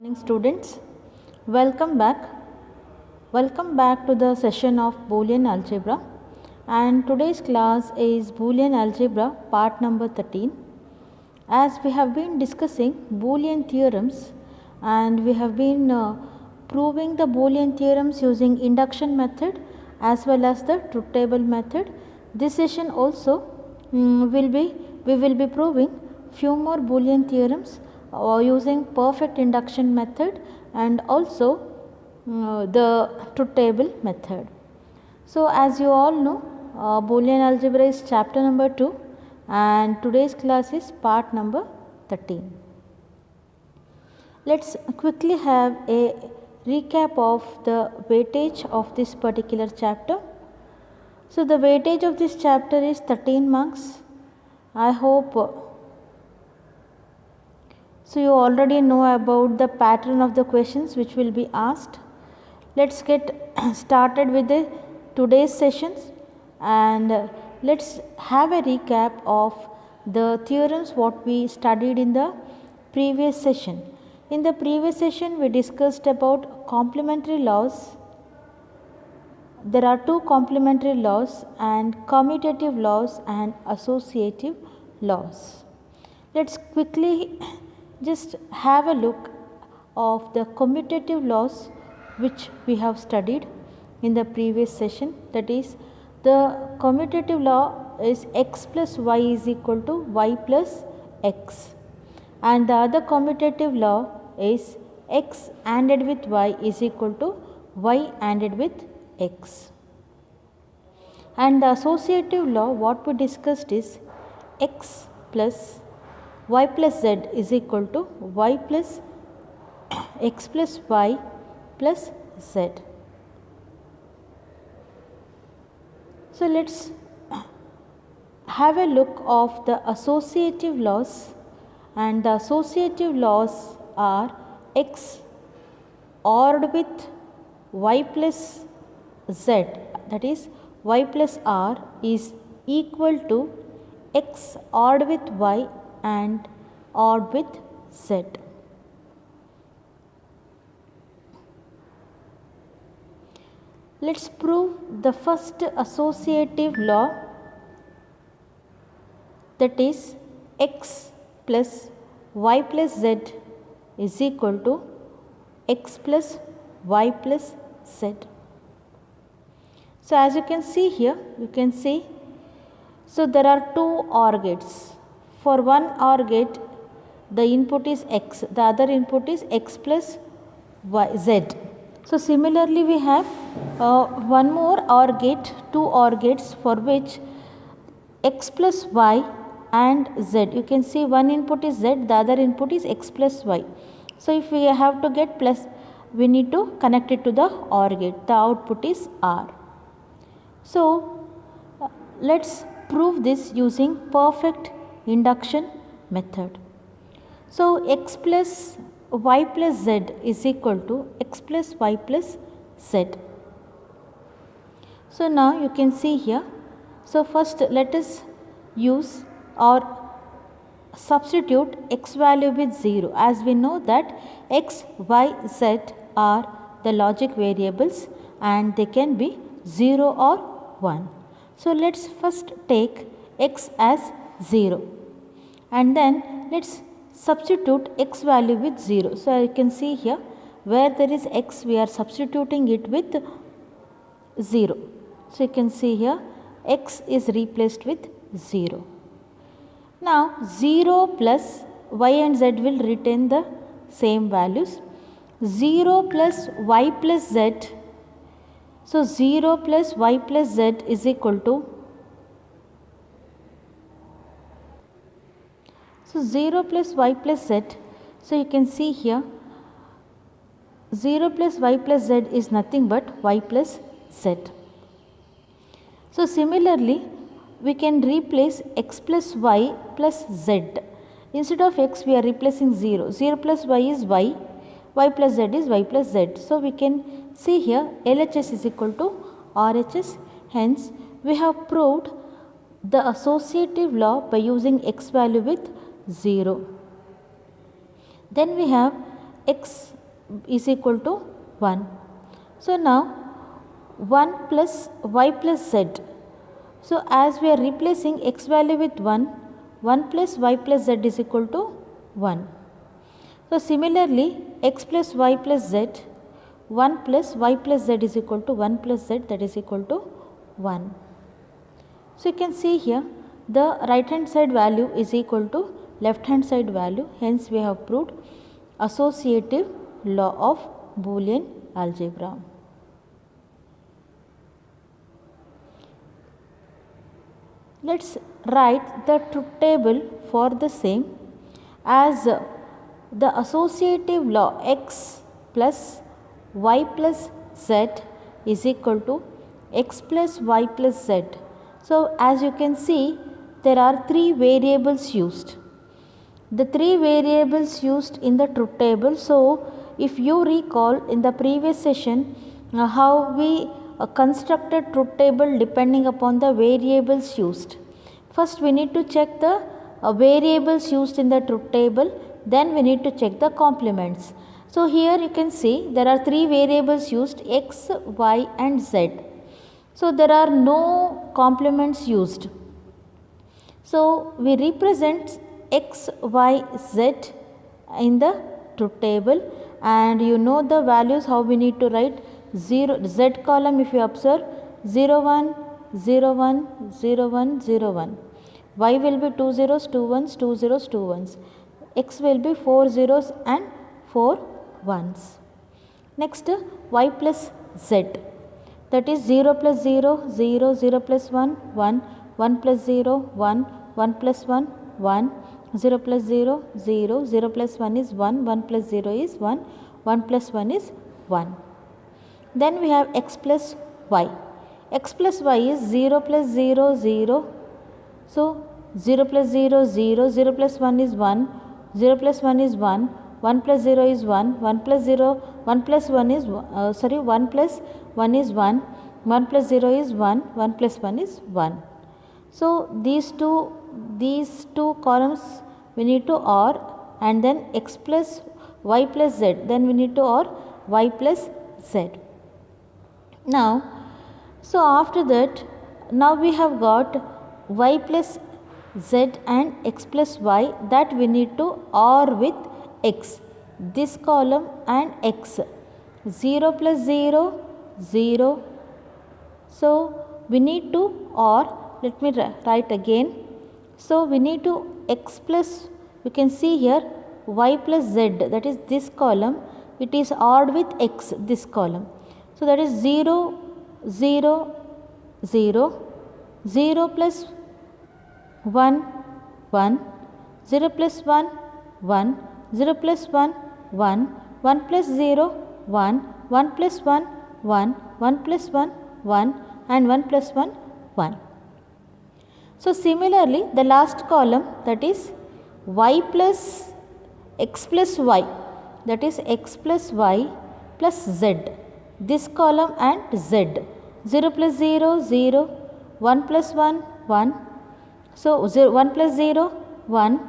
Morning students, welcome back. Welcome back to the session of Boolean algebra, and today's class is Boolean algebra part number 13. As we have been discussing Boolean theorems and we have been proving the Boolean theorems using induction method as well as the truth table method. This session also we will be proving few more Boolean theorems using perfect induction method and also the truth table method. So, as you all know, Boolean algebra is chapter number 2 and today's class is part number 13. Let us quickly have a recap of the weightage of this particular chapter. So, the weightage of this chapter is 13 marks. I hope so you already know about the pattern of the questions which will be asked. Let us get started with the today's sessions and let us have a recap of the theorems what we studied in the previous session. In the previous session we discussed about complementary laws. There are two complementary laws and commutative laws and associative laws. Let us quickly just have a look of the commutative laws which we have studied in the previous session. That is, the commutative law is x plus y is equal to y plus x, and the other commutative law is x ANDed with y is equal to y ANDed with x. And the associative law what we discussed is x plus y plus z is equal to y plus x plus y plus z. So, let us have a look of the associative laws, and the associative laws are x ORed with y plus z, that is y plus r is equal to x ORed with y and ORed with z. Let us prove the first associative law, that is x plus y plus z is equal to x plus y plus z. So, as you can see here, you can see, so there are two OR gates. For one OR gate the input is x, the other input is x plus y, z. So, similarly we have one more OR gate, two OR gates for which x plus y and z. You can see one input is z, the other input is x plus y. So, if we have to get plus, we need to connect it to the OR gate, the output is r. So, let us prove this using perfect induction method. So, x plus y plus z is equal to x plus y plus z. So, now you can see here. So, first let us use or substitute x value with 0, as we know that x, y, z are the logic variables and they can be 0 or 1. So, let us first take x as 0 and then let us substitute x value with 0. So, you can see here where there is x we are substituting it with 0. So, you can see here x is replaced with 0. Now, 0 plus y and z will retain the same values. 0 plus y plus z, so 0 plus y plus z is equal to, so 0 plus y plus z, so you can see here 0 plus y plus z is nothing but y plus z. So, similarly we can replace x plus y plus z. Instead of x we are replacing 0, 0 plus y is y, y plus z is y plus z. So, we can see here LHS is equal to RHS, hence we have proved the associative law by using x value with 0. Then we have x is equal to 1. So now 1 plus y plus z. So as we are replacing x value with 1, 1 plus y plus z is equal to 1. So similarly x plus y plus z, 1 plus y plus z is equal to 1 plus z, that is equal to 1. So you can see here the right hand side value is equal to left hand side value, hence we have proved associative law of Boolean algebra. Let us write the truth table for the same, as the associative law x plus y plus z is equal to x plus y plus z. So as you can see, there are 3 variables used. The 3 variables used in the truth table. So if you recall in the previous session how we constructed truth table depending upon the variables used. First we need to check the variables used in the truth table, then we need to check the complements. So here you can see there are 3 variables used, x, y and z. So there are no complements used. So we represent x, y, z in the truth table, and you know the values how we need to write. 0 z column, if you observe, 0 1 0 1 0 1 0 1, y will be 2 zeros 2 1s 2 zeros 2 1s, x will be 4 zeros and 4 1s. Next y plus z, that is 0 plus 0 0 0 plus 1 1 1 plus 0 1 1 plus 1 1 0 plus 0 0 0 plus 1 is 1 1 plus 0 is 1 1 plus 1 is 1. Then we have x plus y. X plus y is 0 plus 0 0. So 0 plus 0 0 0 plus 1 is 1 0 plus 1 is 1 1 plus 0 is 1 1 plus 0 1 plus 1 is 1 plus 1 is 1 1 plus 0 is 1 1 plus 1 is 1. So these two columns we need to OR, and then x plus y plus z, then we need to OR y plus z. Now so after that, now we have got y plus z and x plus y, that we need to OR with x, this column and x, 0 plus 0 0. So we need to OR, let me write again. So we need to x plus, you can see here y plus z, that is this column, it is ORed with x, this column. So that is 0 0 0 0 plus 1 1 0 plus 1 1 0 plus 1 1 1 plus 0 1 1 plus 1 1 1 plus 1 1 and 1 plus 1 1. So similarly the last column, that is y plus x plus y, that is x plus y plus z, this column and z, 0 plus 0 0 1 plus 1 1. So 1 plus 0 1,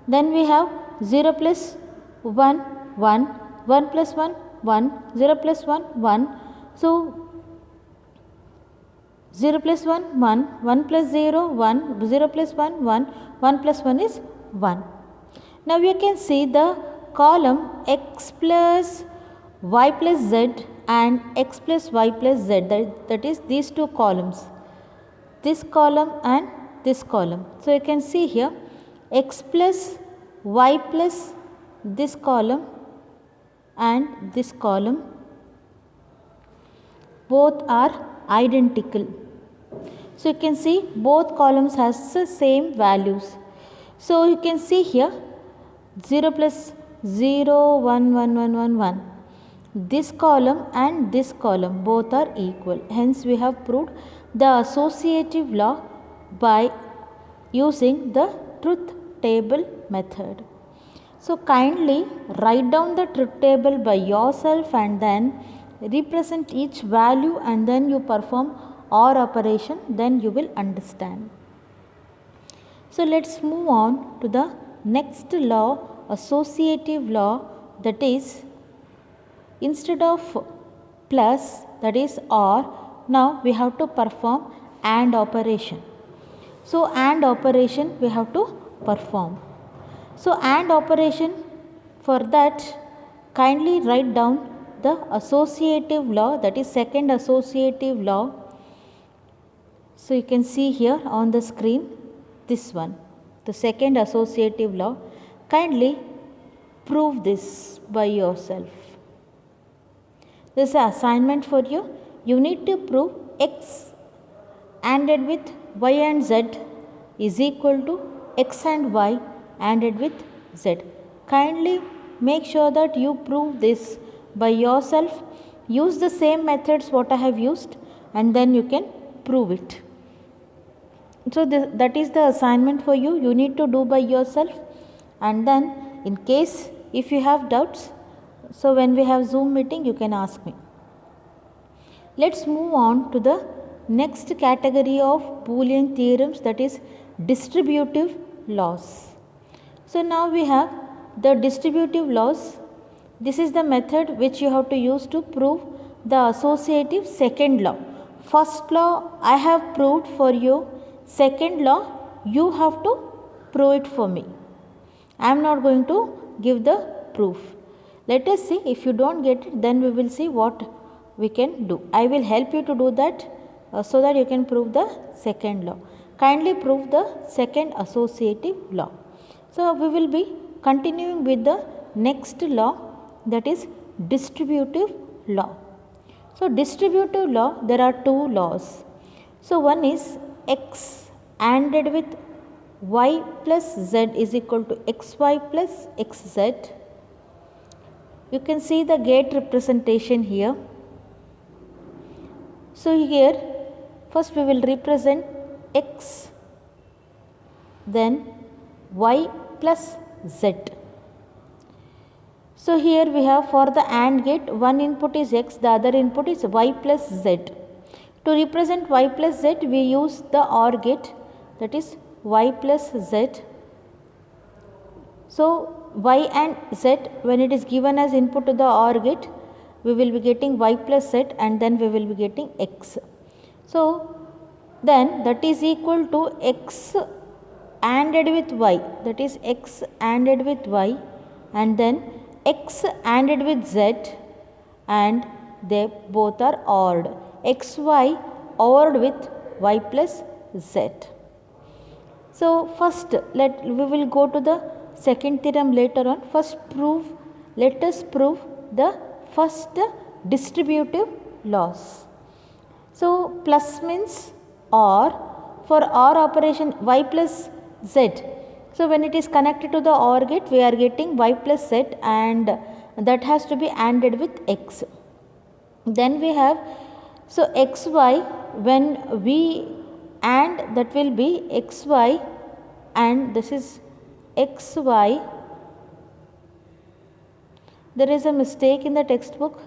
then we have 0 plus 1 1 1 plus 1 1 0 plus 1 1. So 0 plus 1 1 1 plus 0 1 0 plus 1 1 1 plus 1 is 1. Now you can see the column x plus y plus z and x plus y plus z, that is these two columns, this column and this column. So you can see here x plus y plus this column and this column, both are identical. So you can see both columns has the same values. So you can see here 0 plus 0 1 1 1 1 1, this column and this column both are equal, hence we have proved the associative law by using the truth table method. So kindly write down the truth table by yourself and then represent each value, and then you perform OR operation, then you will understand. So let us move on to the next law, associative law, that is instead of plus, that is or, now we have to perform AND operation. So AND operation we have to perform. So AND operation, for that kindly write down the associative law, that is second associative law. So you can see here on the screen this one, the second associative law. Kindly prove this by yourself. This is an assignment for you. You need to prove x ANDed with y and z is equal to x and y ANDed with z. Kindly make sure that you prove this by yourself. Use the same methods what I have used, and then you can prove it. So that is the assignment for you. You need to do by yourself, and then in case if you have doubts, so when we have Zoom meeting you can ask me. Let's move on to the next category of Boolean theorems, that is distributive laws. So now we have the distributive laws. This is the method which you have to use to prove the associative second law. First law I have proved for you. Second law you have to prove it for me. I am not going to give the proof. Let us see. If you don't get it, then we will see what we can do. I will help you to do that so that you can prove the second law. Kindly prove the second associative law. So we will be continuing with the next law, that is distributive law. So distributive law, there are two laws. So one is x ANDed with y plus z is equal to xy plus xz. You can see the gate representation here. So here first we will represent x, then y plus z. So here we have, for the AND gate, one input is x, the other input is y plus z. To represent y plus z we use the OR gate, that is y plus z. So y and z, when it is given as input to the OR gate, we will be getting y plus z, and then we will be getting x. So then that is equal to x ANDed with y, that is x ANDed with y, and then x ANDed with z, and they both are ORed. xy ORed with y plus z. So first we will go to the second theorem later on. First let us prove the first distributive laws. So plus means OR. For OR operation, y plus z. So when it is connected to the OR gate, we are getting y plus z, and that has to be ANDed with x. Then we have, so xy, when we AND, that will be xy, and this is xy. There is a mistake in the textbook.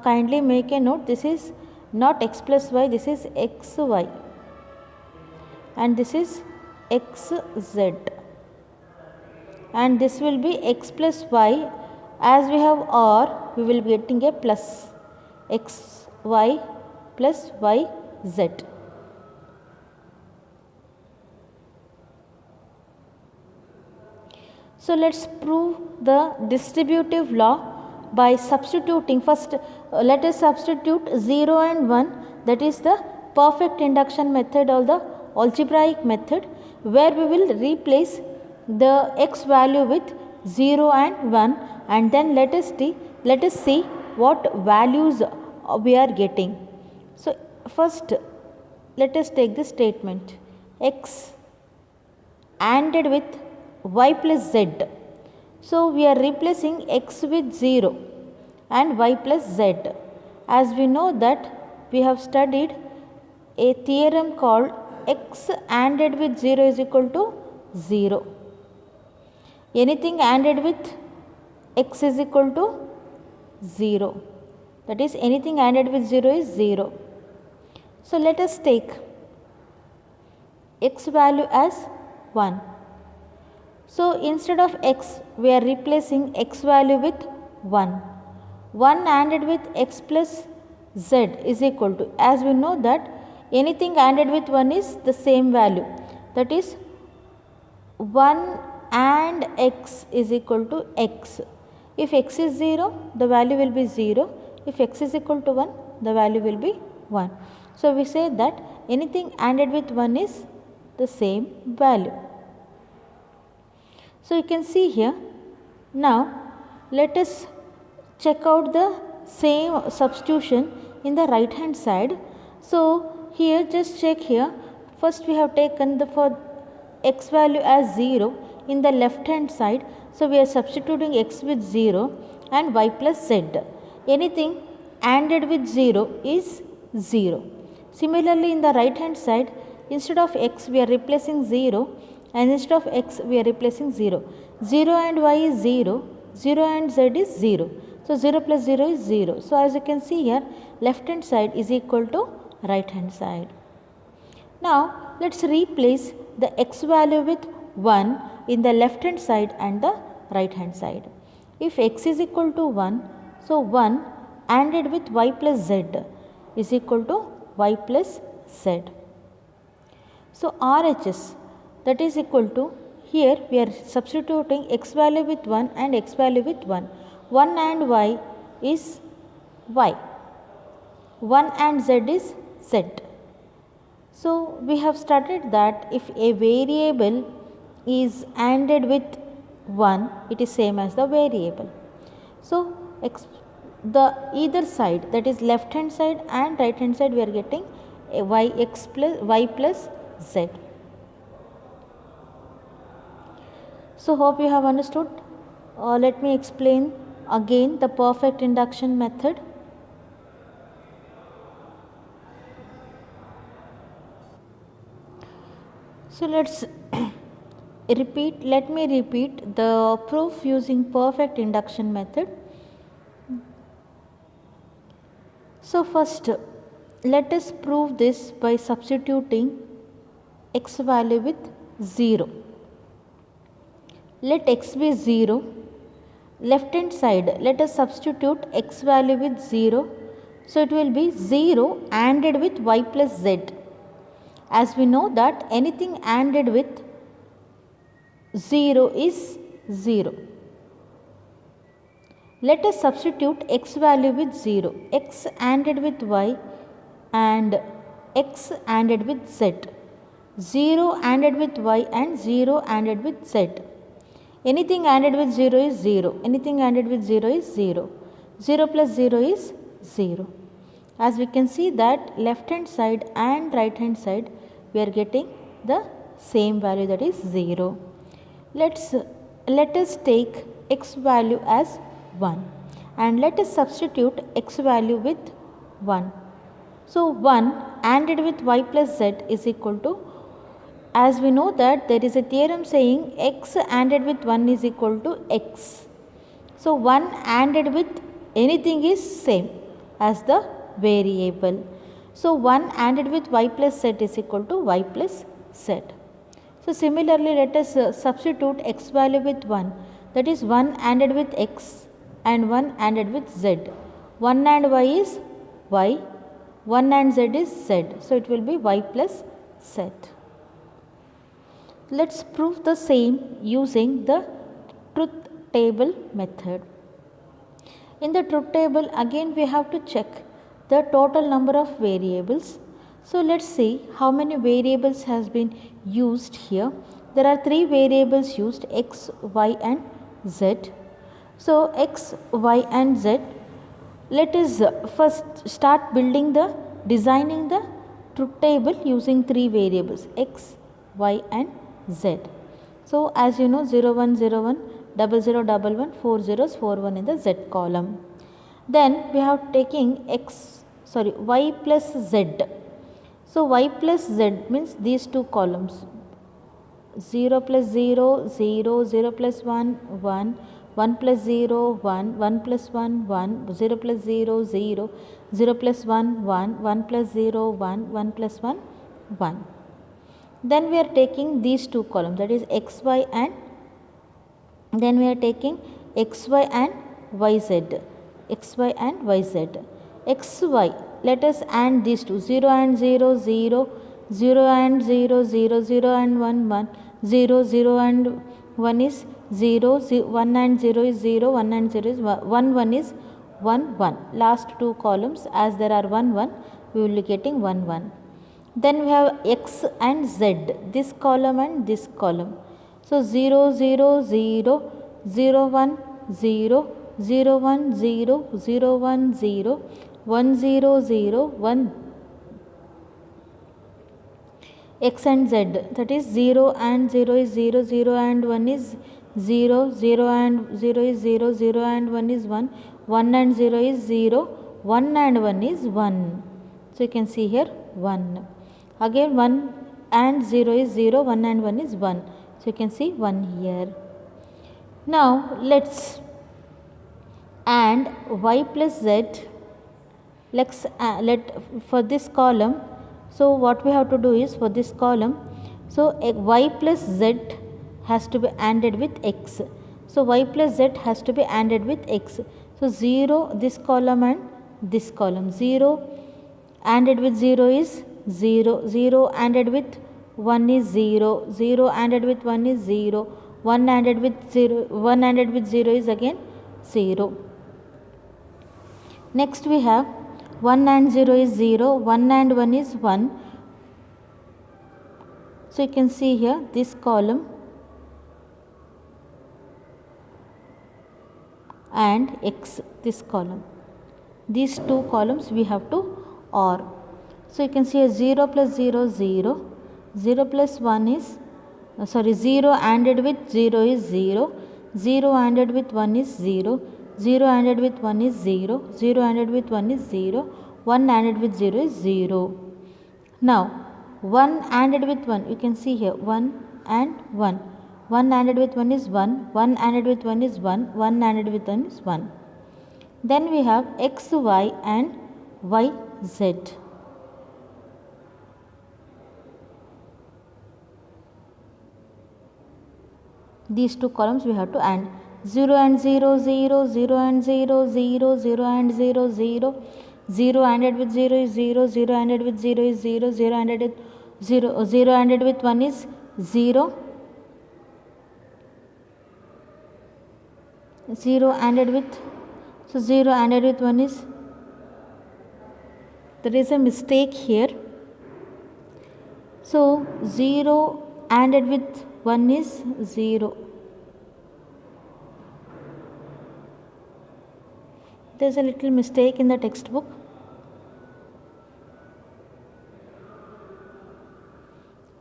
Kindly make a note. This is not x plus y, this is xy, and this is xz, and this will be x plus y. As we have OR, we will be getting a plus, xy plus yz. So let's prove the distributive law by substituting. First let us substitute 0 and 1, that is the perfect induction method or the algebraic method, where we will replace the x value with 0 and 1, and then let us see what values we are getting. So first let us take this statement, x ANDed with y plus z. So we are replacing x with 0 and y plus z. As we know that we have studied a theorem called x ANDed with 0 is equal to 0. Anything ANDed with x is equal to 0. That is, anything ANDed with 0 is 0. So let us take x value as 1. So instead of x, we are replacing x value with 1. 1 ANDed with x plus z is equal to, as we know that anything ANDed with 1 is the same value, that is 1 and x is equal to x. If x is 0, the value will be 0. If x is equal to 1, the value will be 1. So, we say that anything ANDed with 1 is the same value. So, you can see here. Now, let us check out the same substitution in the right hand side. So, here just check here. First we have taken the for x value as 0 in the left hand side. So, we are substituting x with 0 and y plus z. Anything ANDed with 0 is 0. Similarly, in the right hand side, instead of x we are replacing 0 and instead of x we are replacing 0. 0 and y is 0, 0 and z is 0. So, 0 plus 0 is 0. So, as you can see here, left hand side is equal to right hand side. Now, let us replace the x value with 1 in the left hand side and the right hand side. If x is equal to 1, so 1 ANDed with y plus z is equal to y plus z. So, RHS, that is equal to, here we are substituting x value with 1 and x value with 1. 1 and y is y, 1 and z is z. So, we have started that if a variable is ANDed with 1, it is same as the variable. So, the either side, that is left hand side and right hand side, we are getting a y plus z. So, hope you have understood. Let me explain again the perfect induction method. So, let me repeat the proof using perfect induction method. So, first let us prove this by substituting x value with 0. Let x be 0. Left hand side, let us substitute x value with 0. So, it will be 0 ANDed with y plus z. As we know that anything ANDed with 0 is 0. Let us substitute x value with 0, x ANDed with y and x ANDed with z. 0 ANDed with y and 0 ANDed with z. Anything ANDed with 0 is 0, anything ANDed with 0 is 0. 0 plus 0 is 0. As we can see that left hand side and right hand side, we are getting the same value, that is 0. Let us take x value as 1 and let us substitute x value with 1. So, 1 ANDed with y plus z is equal to, as we know that there is a theorem saying x ANDed with 1 is equal to x. So, 1 ANDed with anything is same as the variable. So, 1 ANDed with y plus z is equal to y plus z. So, similarly, let us substitute x value with 1, that is 1 ANDed with x and 1 ANDed with z. 1 and y is y, 1 and z is z. So, it will be y plus z. Let us prove the same using the truth table method. In the truth table, again we have to check the total number of variables. So, let us see how many variables has been used here. There are 3 variables used, x, y and z. So, x, y and z. Let us first start designing the truth table using 3 variables, x, y and z. So, as you know, 0 1 0 1, 0 0 1 1, 4 zeros 4 1 in the z column. Then we have taking y plus z. So, y plus z means these 2 columns, 0 plus 0 0, 0 plus 1 1, 1 plus 0 1, 1 plus 1 1, 0 plus 0 0, 0 plus 1 1, 1 plus 0 1, 1 plus 1 1. Then we are taking these 2 columns, that is x y, and then we are taking x y and y z. xy and yz. xy, let us AND these two, 0 and 0, 0, 0 and 0, 0, 0 and 1, 1, 0, 0 and 1 is 0, 1 and 0 is 0, 1 and 0 is 1, 1 is 1, 1. Last two columns, as there are 1, 1, we will be getting 1, 1. Then we have x and z, this column and this column. So 0, 0, 0, 0, 1, 0, 0, 1, 0, 0, 1, 0, 1, 0, 0, 1. X and z, that is 0 and 0 is 0, 0 and 1 is 0, 0 and 0 is 0, 0 and 1 is 1, 1 and 0 is 0, 1 and 1 is 1. So you can see here 1. Again 1 and 0 is 0, 1 and 1 is 1. So you can see 1 here. Now let's AND y plus z. Let for this column. So what we have to do is, for this column, so y plus z has to be ANDed with x. So y plus z has to be ANDed with x. So 0, this column and this column. 0 ANDed with 0 is 0, 0 ANDed with 1 is 0, 0 ANDed with 1 is 0, 1 ANDed with 0, 1 ANDed with 0 is again 0. Next we have 1 and 0 is 0, 1 and 1 is 1. So you can see here this column and x, this column. These two columns we have to OR. So you can see 0 plus 0, 0, 0 plus 1 is, 0 ANDed with 0 is 0, 0 ANDed with 1 is 0, 0 ANDed with 1 is 0, 0 ANDed with 1 is 0, 1 ANDed with 0 is 0. Now 1 ANDed with 1, you can see here 1 and 1. 1 ANDed with 1 is 1, 1 ANDed with 1 is 1, 1 ANDed with 1 is 1. Then we have x, y and y, z. These two columns we have to AND. 0 and 0, 0, 0 and 0, 0, 0 and 0, 0, 0 ANDed with 0 is 0, 0 ANDed with 0 is 0, 0 ANDed with 0, 0 ANDed with 1 is 0, 0 ANDed with, so 0 ANDed with 1 is, there is a mistake here. So 0 ANDed with 1 is 0. There is a little mistake in the textbook.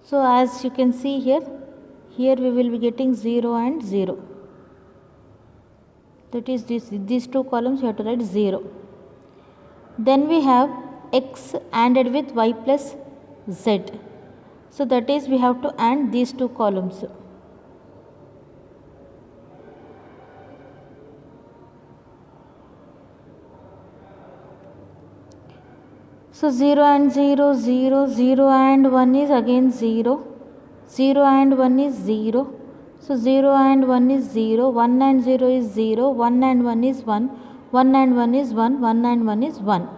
So as you can see here we will be getting 0 and 0. That is these two columns you have to write 0. Then we have x ANDed with y plus z. So that is we have to AND these two columns. So 0 and 0, 0, 0 and 1 is again 0, 0 and 1 is 0. So 0 and 1 is 0, 1 and 0 is 0, 1 and 1 is 1, 1 and 1 is 1, 1 and 1 is 1.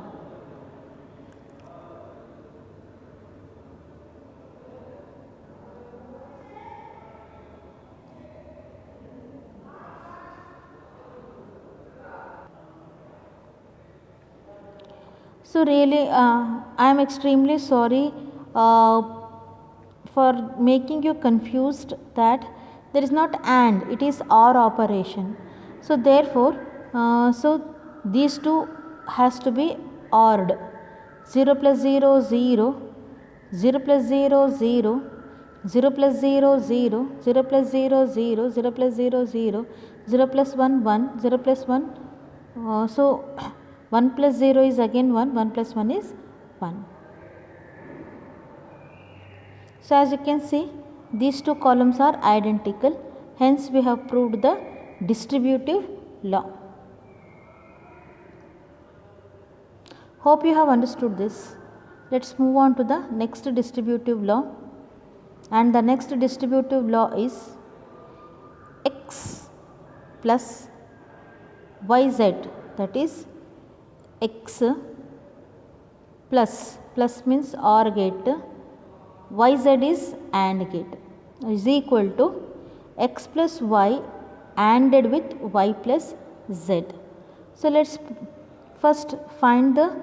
So really I am extremely sorry for making you confused that there is not AND, it is OR operation. So therefore, so these two has to be ORed. 0 plus 0, 0, 0 plus 0, 0, 0 plus 0, 0, 0 plus 0, 0, 0 plus 0, 0, 0 plus 1, 1, 0 plus 1. So 1 plus 0 is again 1, 1 plus 1 is 1. So as you can see, these two columns are identical, hence we have proved the distributive law. Hope you have understood this. Let's move on to the next distributive law, and the next distributive law is x plus yz that is x plus means OR gate, yz is AND gate is equal to x plus y ANDed with y plus z. So, let us first find the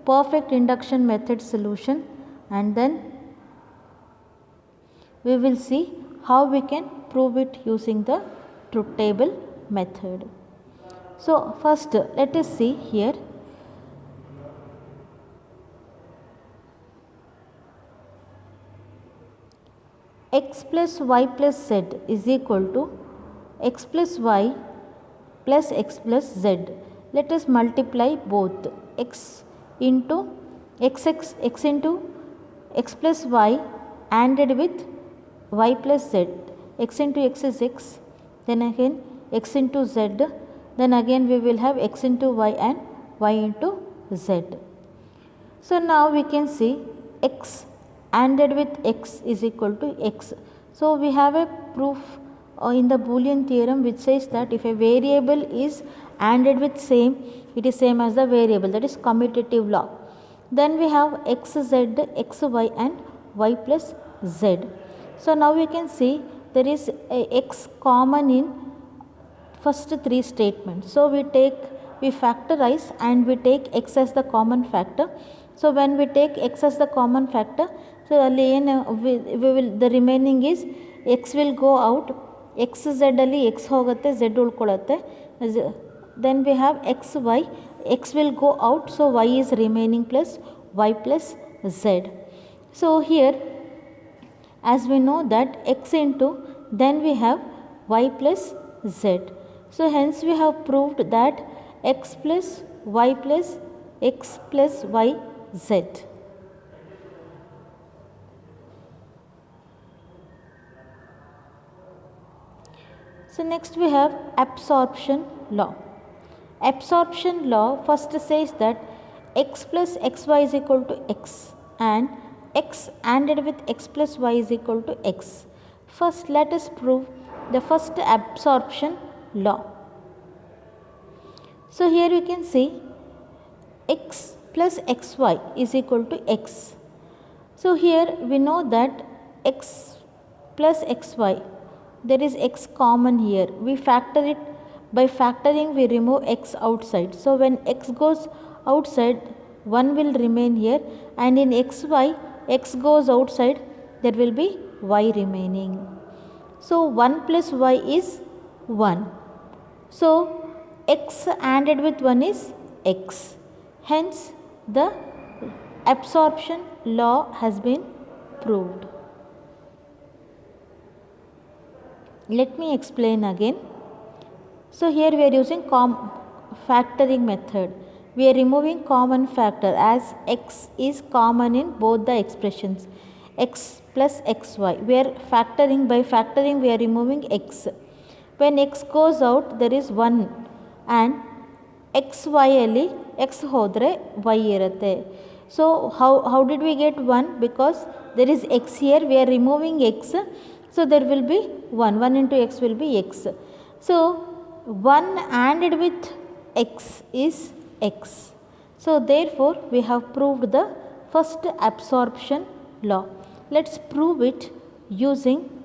perfect induction method solution and then we will see how we can prove it using the truth table method. So, first let us see here. X plus y plus z is equal to x plus y plus x plus z. Let us multiply both x into x into x plus y ANDed with y plus z. X into x is x, then again x into z, then again we will have x into y and y into z. So, now we can see x ANDed with x is equal to x. So, we have a proof in the Boolean theorem which says that if a variable is ANDed with same, it is same as the variable, that is commutative law. Then we have x z, x y and y plus z. So, now we can see there is a x common in first three statements. So, we factorize and we take x as the common factor. So, when we take x as the common factor, so the remaining is x will go out, x z ali x hogutte, z ulkolutte, then we have x y, x will go out, so y is remaining plus y plus z. So, here as we know that x into, then we have y plus z. So, hence we have proved that x plus y plus x plus y z. So, next we have absorption law. Absorption law first says that x plus xy is equal to x and x ANDed with x plus y is equal to x. First, let us prove the first absorption law. So, here you can see x plus xy is equal to x. So, here we know that x plus xy, there is x common here. We factor it, by factoring we remove x outside. So, when x goes outside, 1 will remain here, and in xy, x goes outside, there will be y remaining. So, 1 plus y is 1. So, x ANDed with 1 is x. Hence, the absorption law has been proved. Let me explain again. So, here we are using factoring method. We are removing common factor as x is common in both the expressions, x plus xy. We are factoring, by factoring we are removing x. When x goes out, there is 1 and xy ali x hodre y irutte. So, how did we get 1? Because there is x here, we are removing x. So, there will be 1, 1 into x will be x. So, 1 ANDed with x is x. So, therefore, we have proved the first absorption law. Let us prove it using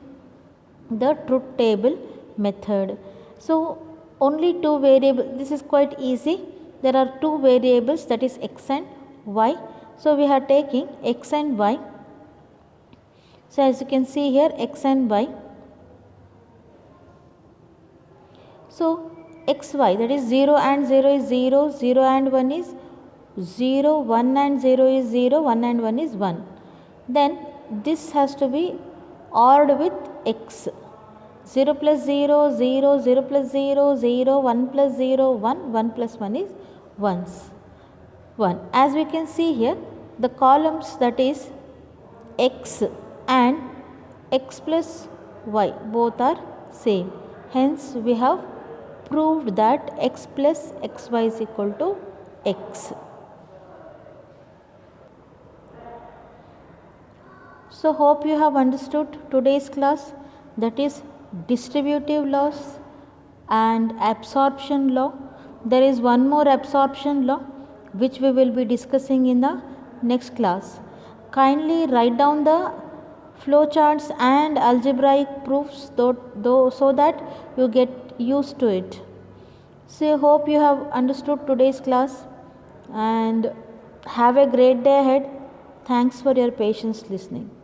the truth table method. So, only two variables, this is quite easy. There are two variables, that is x and y. So, we are taking x and y. So, as you can see here x and y. So, xy, that is 0 and 0 is 0, 0 and 1 is 0, 1 and 0 is 0, 1 and 1 is 1. Then this has to be ORed with x. 0 plus 0, 0, 0 plus 0, 0, 1 plus 0, 1, 1 plus 1 is 1. As we can see here, the columns, that is x and x plus y, both are same. Hence, we have proved that x plus xy is equal to x. So, hope you have understood today's class, that is distributive laws and absorption law. there is one more absorption law which we will be discussing in the next class. Kindly write down the flowcharts and algebraic proofs so that you get used to it. So, I hope you have understood today's class and have a great day ahead. Thanks for your patience listening.